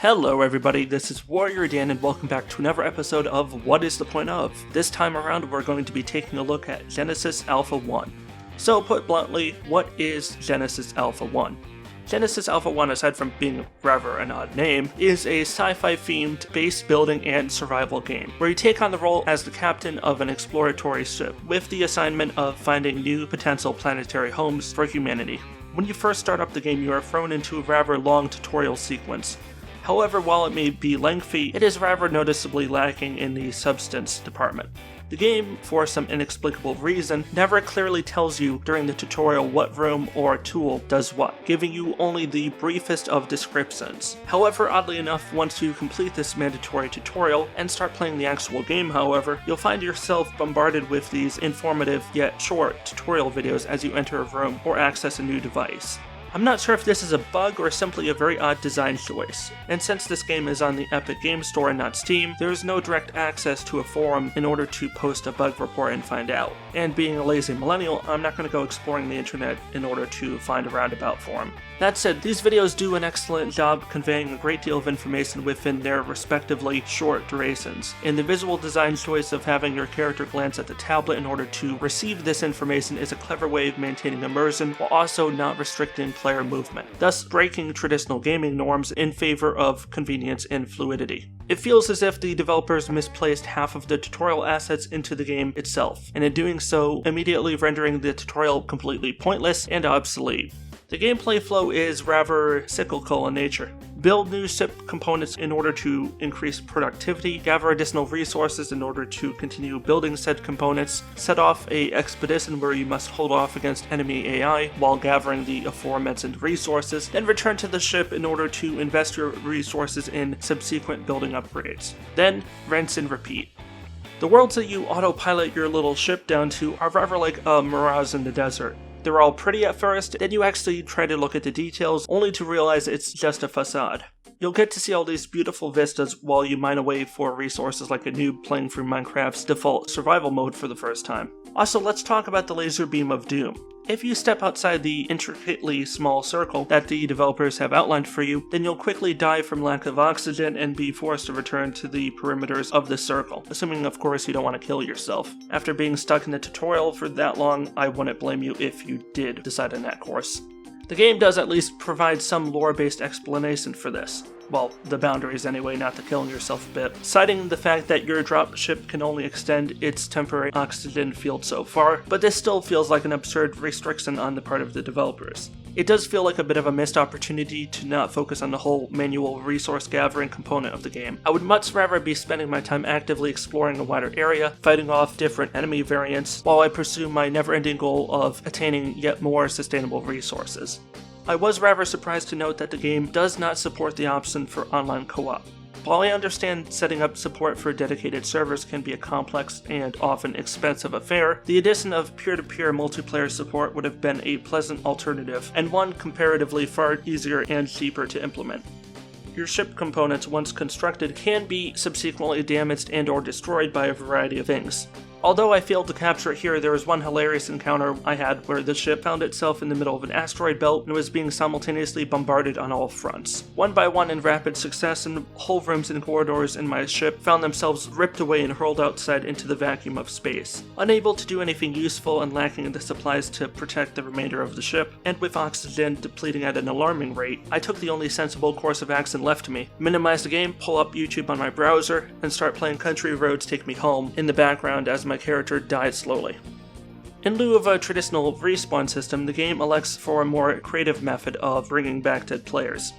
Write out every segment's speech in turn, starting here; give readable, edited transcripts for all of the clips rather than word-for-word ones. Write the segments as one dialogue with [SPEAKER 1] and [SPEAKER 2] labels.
[SPEAKER 1] Hello everybody, this is WarriorDan and welcome back to another episode of What is the Point Of? This time around we're going to be taking a look at Genesis Alpha 1. So put bluntly, what is Genesis Alpha 1? Genesis Alpha 1, aside from being rather an odd name, is a sci-fi themed base building and survival game, where you take on the role as the captain of an exploratory ship, with the assignment of finding new potential planetary homes for humanity. When you first start up the game, you are thrown into a rather long tutorial sequence. However, while it may be lengthy, it is rather noticeably lacking in the substance department. The game, for some inexplicable reason, never clearly tells you during the tutorial what room or tool does what, giving you only the briefest of descriptions. However, oddly enough, once you complete this mandatory tutorial and start playing the actual game, however, you'll find yourself bombarded with these informative yet short tutorial videos as you enter a room or access a new device. I'm not sure if this is a bug or simply a very odd design choice, and since this game is on the Epic Games Store and not Steam, there is no direct access to a forum in order to post a bug report and find out. And being a lazy millennial, I'm not going to go exploring the internet in order to find a roundabout forum. That said, these videos do an excellent job conveying a great deal of information within their respectively short durations, and the visual design choice of having your character glance at the tablet in order to receive this information is a clever way of maintaining immersion while also not restricting player movement, thus breaking traditional gaming norms in favor of convenience and fluidity. It feels as if the developers misplaced half of the tutorial assets into the game itself, and in doing so, immediately rendering the tutorial completely pointless and obsolete. The gameplay flow is rather cyclical in nature. Build new ship components in order to increase productivity, gather additional resources in order to continue building said components, set off a expedition where you must hold off against enemy AI while gathering the aforementioned resources, then return to the ship in order to invest your resources in subsequent building upgrades. Then rinse and repeat. The worlds that you autopilot your little ship down to are rather like a mirage in the desert. They're all pretty at first, then you actually try to look at the details, only to realize it's just a facade. You'll get to see all these beautiful vistas while you mine away for resources like a noob playing through Minecraft's default survival mode for the first time. Also, let's talk about the laser beam of doom. If you step outside the intricately small circle that the developers have outlined for you, then you'll quickly die from lack of oxygen and be forced to return to the perimeters of the circle, assuming of course you don't want to kill yourself. After being stuck in the tutorial for that long, I wouldn't blame you if you did decide on that course. The game does at least provide some lore-based explanation for this. Well, the boundaries anyway, not the killing yourself bit, citing the fact that your drop ship can only extend its temporary oxygen field so far, but this still feels like an absurd restriction on the part of the developers. It does feel like a bit of a missed opportunity to not focus on the whole manual resource gathering component of the game. I would much rather be spending my time actively exploring a wider area, fighting off different enemy variants, while I pursue my never-ending goal of attaining yet more sustainable resources. I was rather surprised to note that the game does not support the option for online co-op. While I understand setting up support for dedicated servers can be a complex and often expensive affair, the addition of peer-to-peer multiplayer support would have been a pleasant alternative, and one comparatively far easier and cheaper to implement. Your ship components, once constructed, can be subsequently damaged and or destroyed by a variety of things. Although I failed to capture it here, there was one hilarious encounter I had where the ship found itself in the middle of an asteroid belt and was being simultaneously bombarded on all fronts. One by one in rapid succession, whole rooms and corridors in my ship found themselves ripped away and hurled outside into the vacuum of space. Unable to do anything useful and lacking in the supplies to protect the remainder of the ship, and with oxygen depleting at an alarming rate, I took the only sensible course of action left to me: minimize the game, pull up YouTube on my browser, and start playing Country Roads Take Me Home in the background as my character died slowly. In lieu of a traditional respawn system, the game elects for a more creative method of bringing back dead players.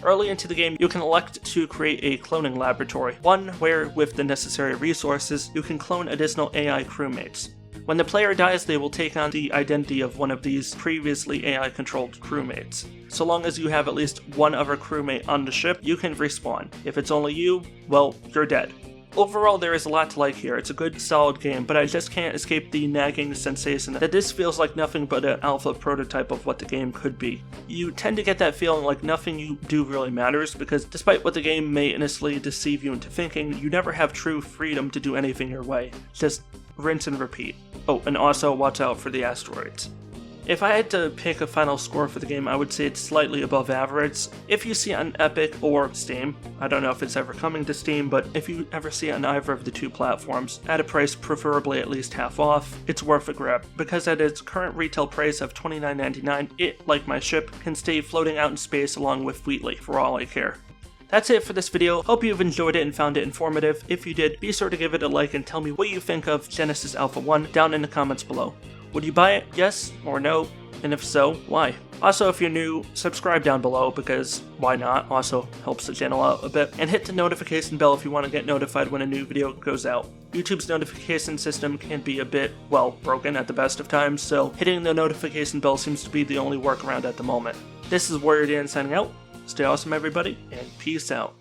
[SPEAKER 1] Early into the game, you can elect to create a cloning laboratory, one where, with the necessary resources, you can clone additional AI crewmates. When the player dies, they will take on the identity of one of these previously AI-controlled crewmates. So long as you have at least one other crewmate on the ship, you can respawn. If it's only you, well, you're dead. Overall, there is a lot to like here. It's a good, solid game, but I just can't escape the nagging sensation that this feels like nothing but an alpha prototype of what the game could be. You tend to get that feeling like nothing you do really matters, because despite what the game may innocently deceive you into thinking, you never have true freedom to do anything your way. Just rinse and repeat. Oh, and also watch out for the asteroids. If I had to pick a final score for the game, I would say it's slightly above average. If you see it on Epic or Steam, I don't know if it's ever coming to Steam, but if you ever see it on either of the two platforms, at a price preferably at least half off, it's worth a grab, because at its current retail price of $29.99, it, like my ship, can stay floating out in space along with Wheatley for all I care. That's it for this video. Hope you've enjoyed it and found it informative. If you did, be sure to give it a like and tell me what you think of Genesis Alpha 1 down in the comments below. Would you buy it? Yes or no? And if so, why? Also, if you're new, subscribe down below, because why not? Also helps the channel out a bit. And hit the notification bell if you want to get notified when a new video goes out. YouTube's notification system can be a bit, well, broken at the best of times, so hitting the notification bell seems to be the only workaround at the moment. This is WarriorDan signing out. Stay awesome, everybody, and peace out.